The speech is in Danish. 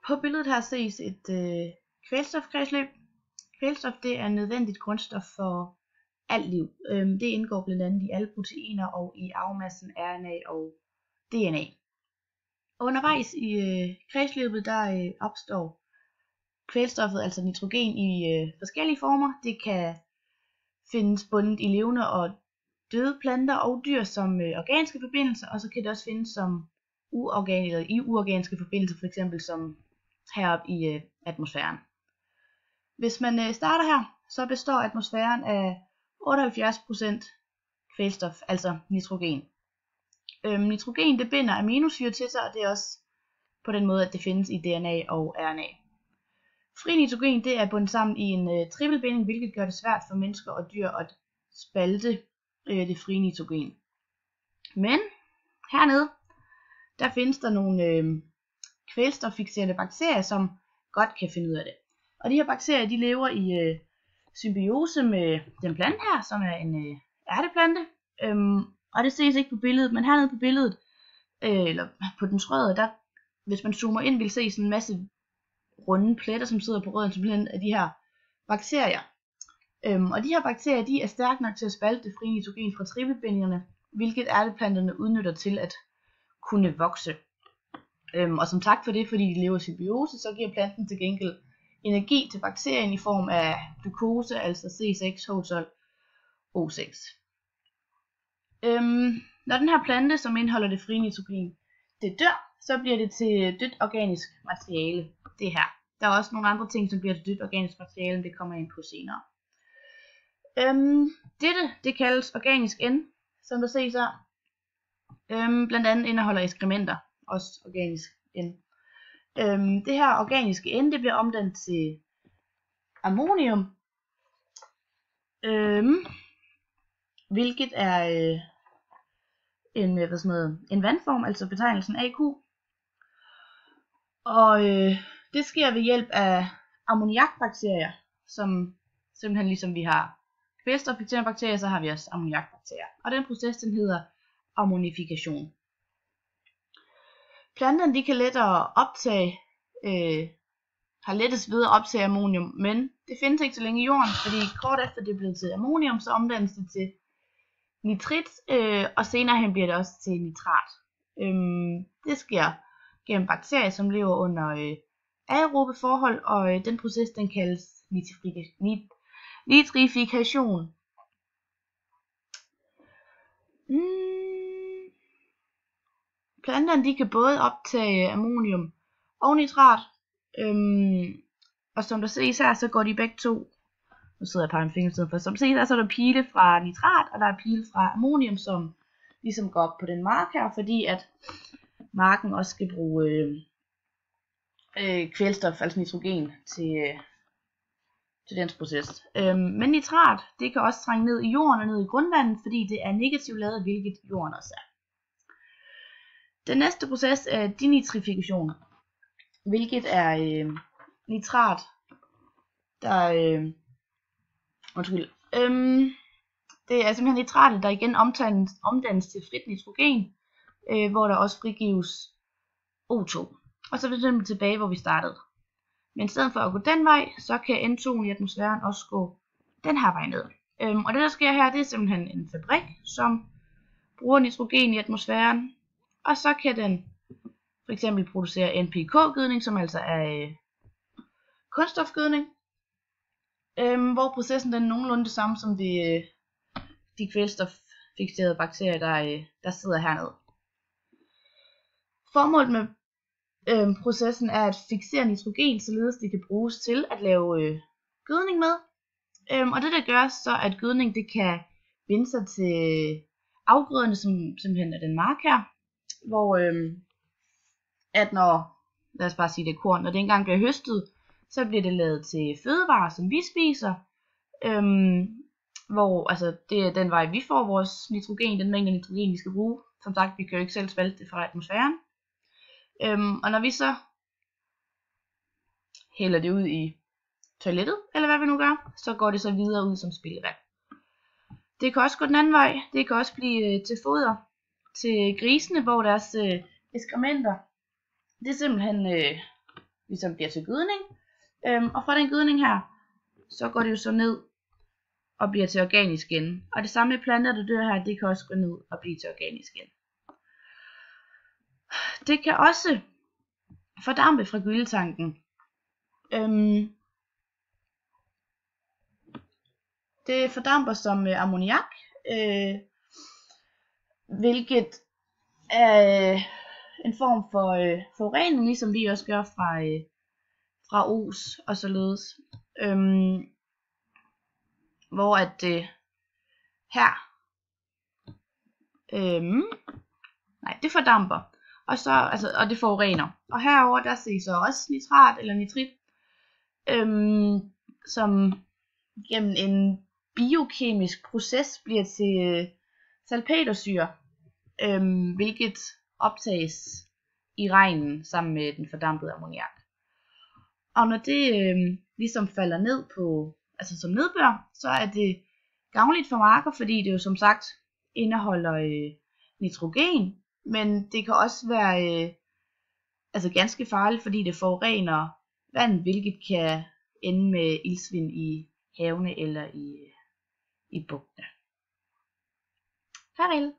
På billedet her ses et kvælstofkredsløb. Kvælstof det er nødvendigt grundstof for alt liv. Det indgår blandt andet i alle proteiner og i arvemassen RNA og DNA. Undervejs i kredsløbet der opstår kvælstoffet, altså nitrogen, i forskellige former. Det kan findes bundet i levende og døde planter og dyr som organiske forbindelser, og så kan det også findes som uorganiske forbindelser, f.eks. som heroppe i atmosfæren. Hvis man starter her, så består atmosfæren af 78% kvælstof, altså nitrogen. Nitrogen det binder aminosyre til sig, og det er også på den måde, at det findes i DNA og RNA. Fri nitrogen det er bundet sammen i en trippelbinding, hvilket gør det svært for mennesker og dyr at spalte det frie nitrogen. Men hernede, der findes der nogle kvælstoffikserende bakterier, som godt kan finde ud af det. Og de her bakterier, de lever i symbiose med den plante her, som er en ærteplante. Og det ses ikke på billedet, men hernede på billedet, eller på dens rødder, der, hvis man zoomer ind, vil se sådan en masse runde pletter, som sidder på rødden, simpelthen af de her bakterier. Og de her bakterier, de er stærke nok til at spalte det frie nitrogen fra trippelbindingerne, hvilket ærteplanterne udnytter til at kunne vokse. Og som tak for det, fordi de lever i symbiose, så giver planten til gengæld energi til bakterien i form af glukose, altså C6H12O6. Når den her plante, som indeholder det frie nitrogen, det dør, så bliver det til dødt organisk materiale. Det her. Der er også nogle andre ting, som bliver til dødt organisk materiale, men det kommer jeg ind på senere. Det kaldes organisk N, som der ses her. Blandt andet indeholder ekskrementer, også organisk N. Det her organiske N, det bliver omdannet til ammonium, hvilket er en vandform, altså betegnelsen AQ. Og det sker ved hjælp af ammoniakbakterier, som simpelthen ligesom vi har kvælstoffikserende bakterier, så har vi også ammoniakbakterier. Og den proces, den hedder ammonifikation. Planterne, de kan lettere optage, har lettest ved at optage ammonium, men det findes ikke så længe i jorden, fordi kort efter det er blevet til ammonium, så omdannes det til nitrit, og senere hen bliver det også til nitrat. Det sker gennem bakterier, som lever under aerobe forhold, og den proces, den kaldes nitrifikation. Planterne, de kan både optage ammonium og nitrat, og som der ses her, så går de begge to. Nu sidder jeg på en fingertid, for som ses her, så er der pile fra nitrat, og der er pile fra ammonium, som ligesom går op på den mark her, fordi at marken også skal bruge kvælstof, altså nitrogen, til dens proces. Men nitrat, det kan også trænge ned i jorden og ned i grundvandet, fordi det er negativt ladet, hvilket jorden også er. Den næste proces er denitrifikation, hvilket er nitrat, der det er simpelthen nitratet, der igen omdannes til frit nitrogen, hvor der også frigives O2. Og så er det simpelthen tilbage, hvor vi startede. Men i stedet for at gå den vej, så kan N2 i atmosfæren også gå den her vej ned. Og det der sker her, det er simpelthen en fabrik, som bruger nitrogen i atmosfæren. Og så kan den for eksempel producere NPK-gødning, som altså er kunststofgødning. Hvor processen den er nogenlunde det samme som de kvælstoffikserede bakterier, der sidder hernede. Formålet med processen er at fiksere nitrogen, således det kan bruges til at lave gødning med. Og det der gør så, at gødning det kan binde sig til afgrøderne, som simpelthen er den mark her. Hvor at lad os bare sige det korn, når det engang bliver høstet, så bliver det lavet til fødevarer, som vi spiser. Hvor altså, det er den vej, vi får vores nitrogen, den mængde nitrogen, vi skal bruge. Som sagt, vi kan jo ikke selv spalte det fra atmosfæren. Og når vi så hælder det ud i toilettet, eller hvad vi nu gør, så går det så videre ud som spildevand. Det kan også gå den anden vej. Det kan også blive til foder til grisene, hvor deres ekskrementer, det simpelthen ligesom bliver til gødning. Og fra den gødning her, så går det jo så ned og bliver til organisk igen. Og det samme med planter, der dør her, det kan også gå ned og blive til organisk igen. Det kan også fordampe fra gylletanken. Det fordamper som ammoniak, hvilket er en form for forurening, ligesom vi også gør fra os og således. Hvor at her, det fordamper, og så og det forurener. Og herover der ses så også nitrat eller nitrit, som gennem en biokemisk proces bliver til salpetersyre, hvilket optages i regnen sammen med den fordampede ammoniak. Og når det ligesom falder ned på, altså som nedbør, så er det gavnligt for marker, fordi det jo som sagt indeholder nitrogen, men det kan også være ganske farligt, fordi det forurener vand, hvilket kan ende med iltsvind i havene eller i bugtene. Farvel.